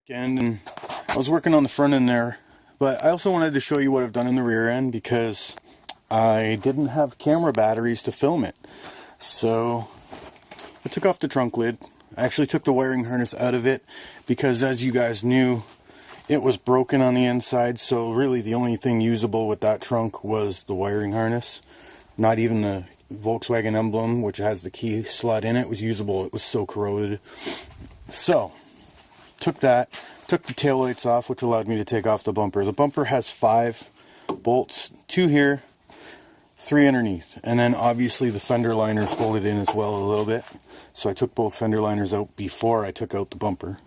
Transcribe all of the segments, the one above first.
And I was working on the front end there, but I also wanted to show you what I've done in the rear end because I didn't have camera batteries to film it. So I took off the trunk lid. I actually took the wiring harness out of it because, as you guys knew, it was broken on the inside. So really the only thing usable with that trunk was the wiring harness. Not even the Volkswagen emblem, which has the key slot in it, was usable. It was so corroded. So took that, took the taillights off, which allowed me to take off the bumper. The bumper has 5 bolts, 2 here, 3 underneath, and then obviously the fender liners hold it in as well a little bit. So I took both fender liners out before I took out the bumper.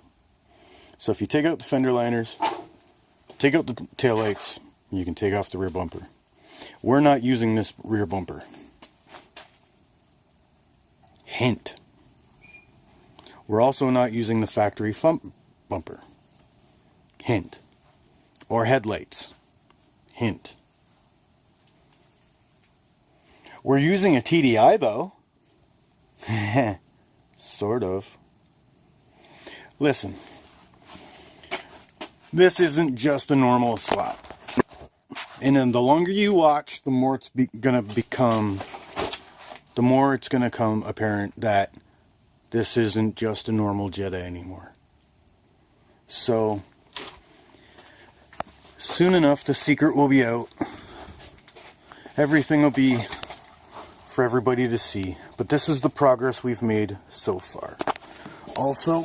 So if you take out the fender liners, take out the taillights, you can take off the rear bumper. We're not using this rear bumper. Hint. We're also not using the factory bumper. Hint. Or headlights. Hint. We're using a TDI though. Sort of. Listen. This isn't just a normal slap. And then the longer you watch, the more it's gonna become apparent that this isn't just a normal Jetta anymore. So soon enough the secret will be out. Everything will be for everybody to see. But this is the progress we've made so far. Also,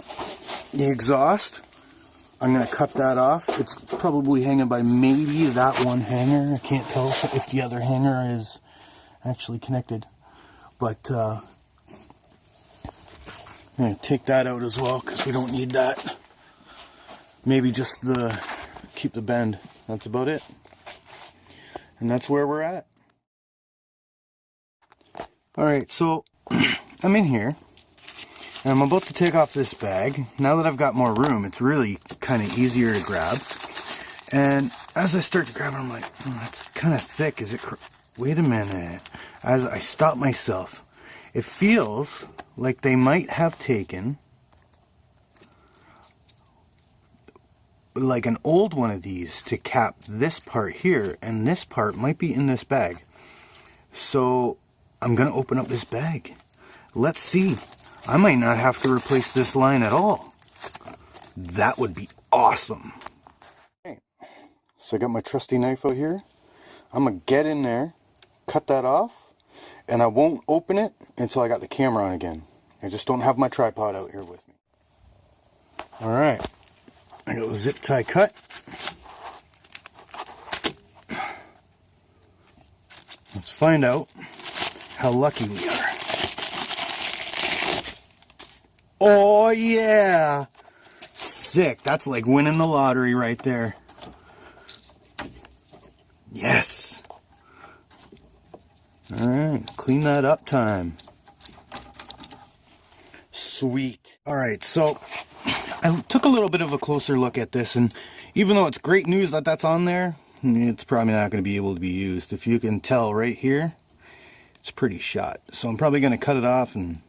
the exhaust, I'm going to cut that off. It's probably hanging by maybe that one hanger. I can't tell if the other hanger is actually connected. But I'm going to take that out as well because we don't need that. Maybe just keep the bend. That's about it. And that's where we're at. Alright, so I'm in here. And I'm about to take off this bag. Now that I've got more room, it's really kind of easier to grab. And as I start to grab it, I'm like, oh, that's kind of thick. Is it? Wait a minute. As I stop myself, it feels like they might have taken like an old one of these to cap this part here, and this part might be in this bag. So I'm going to open up this bag. Let's see. I might not have to replace this line at all. That would be awesome. Okay. So I got my trusty knife out here. I'm going to get in there, cut that off, and I won't open it until I got the camera on again. I just don't have my tripod out here with me. Alright. I got the zip tie cut. Let's find out how lucky we are. Oh yeah! Sick. That's like winning the lottery right there. Yes! Alright, clean that up time. Sweet. Alright, so I took a little bit of a closer look at this, and even though it's great news that that's on there, it's probably not going to be able to be used. If you can tell right here, it's pretty shot. So I'm probably going to cut it off and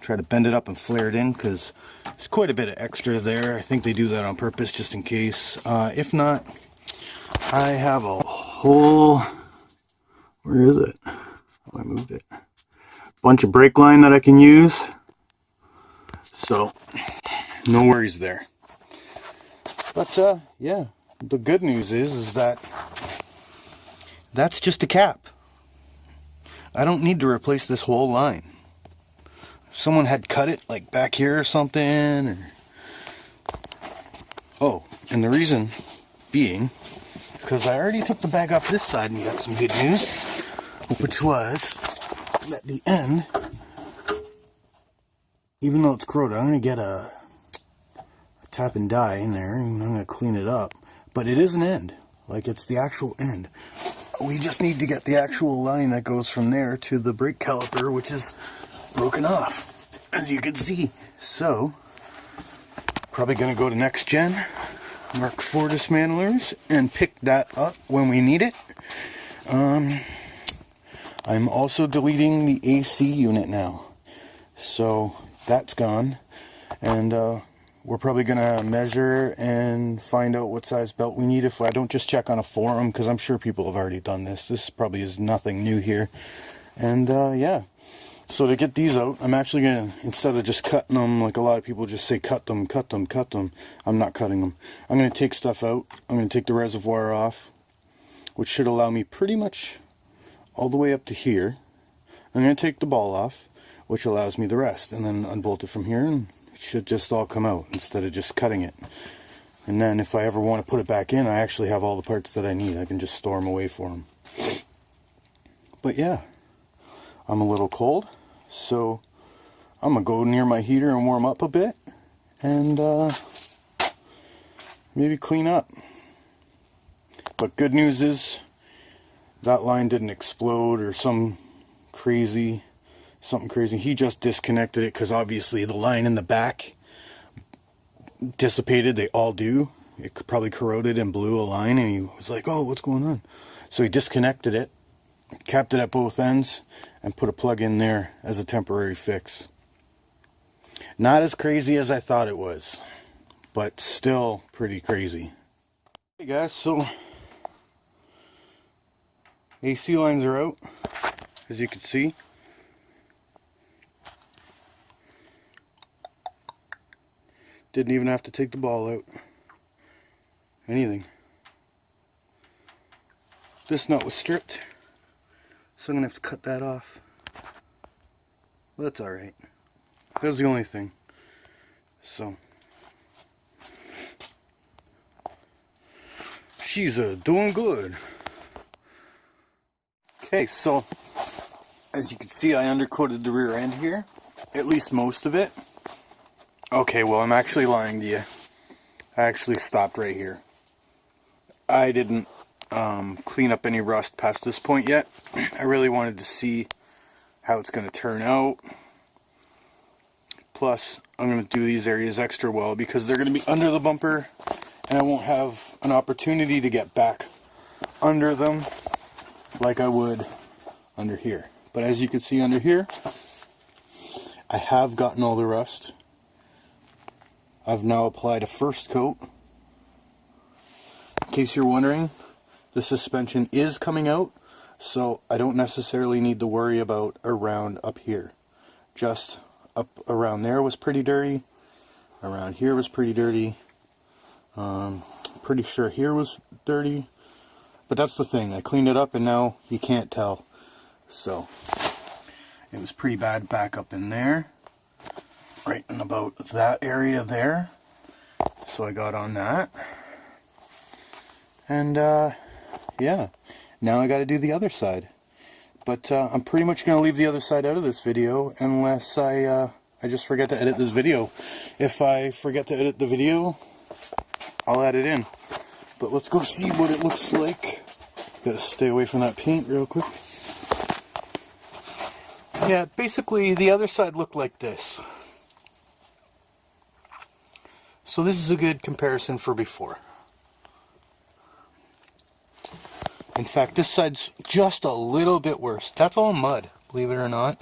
try to bend it up and flare it in, because there's quite a bit of extra there. I think they do that on purpose just in case. If not, I have a whole, where is it? Oh, I moved it. Bunch of brake line that I can use. So, no worries there. But, yeah, the good news is that that's just a cap. I don't need to replace this whole line. If someone had cut it like back here or something, or... Oh, and the reason being, because I already took the bag off this side and got some good news, which was that the end, even though it's corroded, I'm going to get a tap and die in there, and I'm going to clean it up. But it is an end, like it's the actual end. We just need to get the actual line that goes from there to the brake caliper, which is broken off, as you can see. So, probably going to go to next gen, Mark IV dismantlers, and pick that up when we need it. I'm also deleting the AC unit now, so that's gone, and we're probably gonna measure and find out what size belt we need. If I don't just check on a forum, because I'm sure people have already done this. This probably is nothing new here. And yeah, so to get these out, I'm actually gonna, instead of just cutting them like a lot of people just say cut them, I'm not cutting them. I'm gonna take stuff out. I'm gonna take the reservoir off, which should allow me pretty much all the way up to here. I'm gonna take the ball off, which allows me the rest, and then unbolt it from here, and it should just all come out instead of just cutting it. And then if I ever want to put it back in, I actually have all the parts that I need. I can just store them away for them. But yeah, I'm a little cold, so I'm gonna go near my heater and warm up a bit, and maybe clean up. But good news is that line didn't explode or something crazy. He just disconnected it because obviously the line in the back dissipated. They all do. It probably corroded and blew a line, and he was like, oh, what's going on? So he disconnected it, capped it at both ends, and put a plug in there as a temporary fix. Not as crazy as I thought it was, but still pretty crazy. Hey guys, so AC lines are out, as you can see. Didn't even have to take the ball out. Anything. This nut was stripped, so I'm going to have to cut that off. But that's alright. That was the only thing. So. She's doing good. Okay, so as you can see, I undercoated the rear end here. At least most of it. Okay, well, I'm actually lying to you. I actually stopped right here. I didn't clean up any rust past this point yet. I really wanted to see how it's going to turn out. Plus, I'm going to do these areas extra well because they're going to be under the bumper, and I won't have an opportunity to get back under them like I would under here. But as you can see under here, I have gotten all the rust. I've now applied a first coat. In case you're wondering, the suspension is coming out, so I don't necessarily need to worry about around up here. Just up around there was pretty dirty. Around here was pretty dirty. Pretty sure here was dirty. But that's the thing, I cleaned it up and now you can't tell. So, it was pretty bad back up in there. Right in about that area there. So I got on that. And yeah, now I got to do the other side. But I'm pretty much going to leave the other side out of this video unless I just forget to edit this video. If I forget to edit the video, I'll add it in. But let's go see what it looks like. Got to stay away from that paint real quick. Yeah, basically the other side looked like this. So this is a good comparison for before. In fact, this side's just a little bit worse. That's all mud, believe it or not.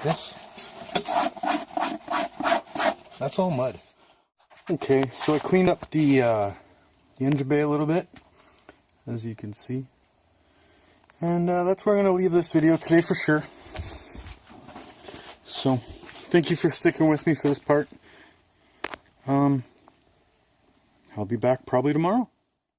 This, that's all mud. Okay, so I cleaned up the engine bay a little bit, as you can see. And that's where I'm going to leave this video today for sure. So, thank you for sticking with me for this part. I'll be back probably tomorrow.